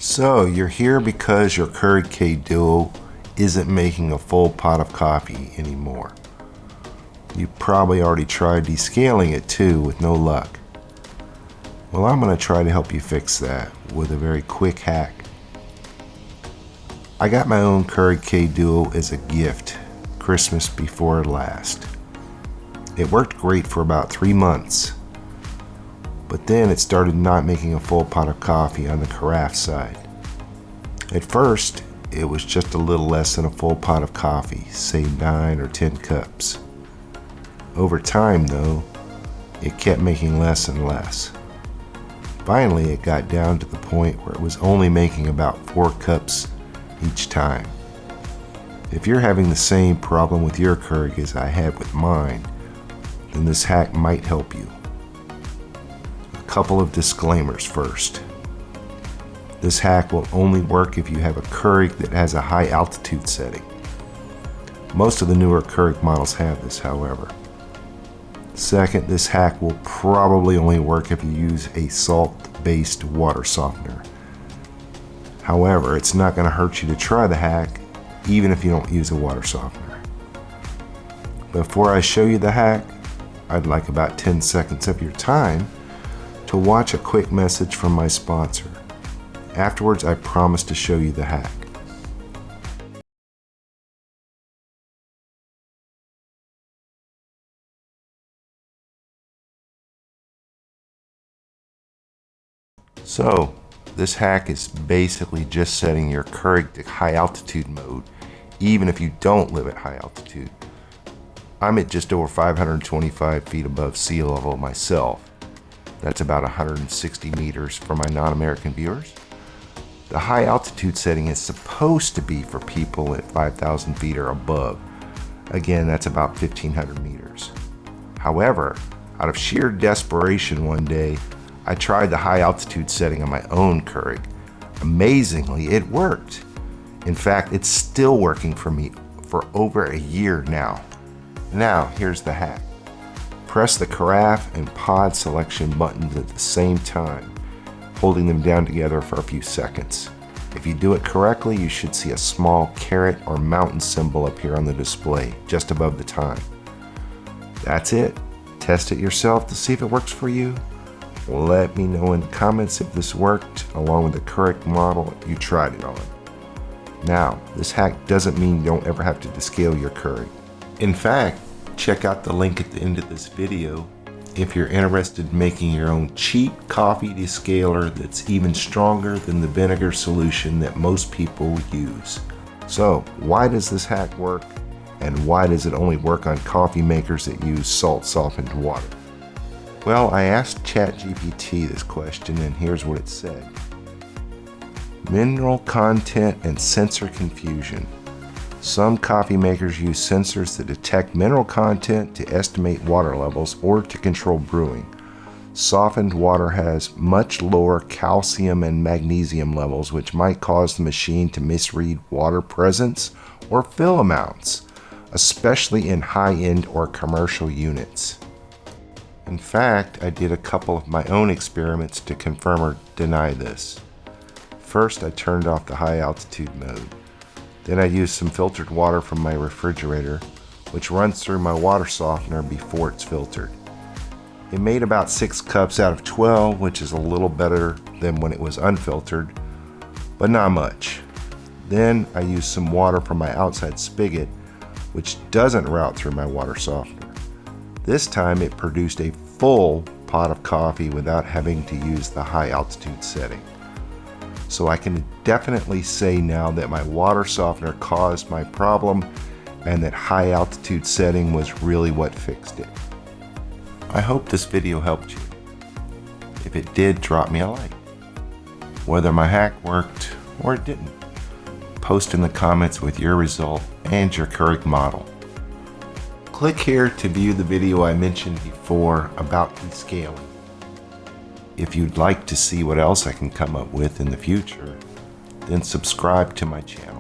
So you're here because your Keurig K-Duo isn't making a full pot of coffee anymore. You probably already tried descaling it too with no luck. Well, I'm going to try to help you fix that with a very quick hack. I got my own Keurig K-Duo as a gift Christmas before last. It worked great for about 3 months, but then it started not making a full pot of coffee on the carafe side. At first, it was just a little less than a full pot of coffee, say 9 or 10 cups. Over time though, it kept making less and less. Finally, it got down to the point where it was only making about 4 cups each time. If you're having the same problem with your Keurig as I had with mine, then this hack might help you. A couple of disclaimers first. This hack will only work if you have a Keurig that has a high altitude setting. Most of the newer Keurig models have this, however. Second, this hack will probably only work if you use a salt-based water softener. However, it's not going to hurt you to try the hack even if you don't use a water softener. Before I show you the hack, I'd like about 10 seconds of your time to watch a quick message from my sponsor. Afterwards, I promise to show you the hack. So, this hack is basically just setting your Keurig to high altitude mode, even if you don't live at high altitude. I'm at just over 525 feet above sea level myself. That's about 160 meters for my non-American viewers. The high altitude setting is supposed to be for people at 5,000 feet or above. Again, that's about 1,500 meters. However, out of sheer desperation one day, I tried the high altitude setting on my own Keurig. Amazingly, it worked. In fact, it's still working for me for over a year now. Now, here's the hack. Press the carafe and pod selection buttons at the same time, holding them down together for a few seconds. If you do it correctly, you should see a small caret or mountain symbol appear on the display just above the time. That's it. Test it yourself to see if it works for you. Let me know in the comments if this worked, along with the correct model you tried it on. Now, this hack doesn't mean you don't ever have to descale your Keurig. In fact, check out the link at the end of this video if you're interested in making your own cheap coffee descaler that's even stronger than the vinegar solution that most people use. So, why does this hack work, and why does it only work on coffee makers that use salt-softened water? Well, I asked ChatGPT this question, and here's what it said. Mineral content and sensor confusion. Some coffee makers use sensors that detect mineral content to estimate water levels or to control brewing. Softened water has much lower calcium and magnesium levels, which might cause the machine to misread water presence or fill amounts, especially in high-end or commercial units. In fact, I did a couple of my own experiments to confirm or deny this. First, I turned off the high altitude mode. Then I used some filtered water from my refrigerator, which runs through my water softener before it's filtered. It made about 6 cups out of 12, which is a little better than when it was unfiltered, but not much. Then I used some water from my outside spigot, which doesn't route through my water softener. This time it produced a full pot of coffee without having to use the high altitude setting. So I can definitely say now that my water softener caused my problem and that high altitude setting was really what fixed it. I hope this video helped you. If it did, drop me a like. Whether my hack worked or it didn't, post in the comments with your result and your Keurig model. Click here to view the video I mentioned before about descaling. If you'd like to see what else I can come up with in the future, then subscribe to my channel.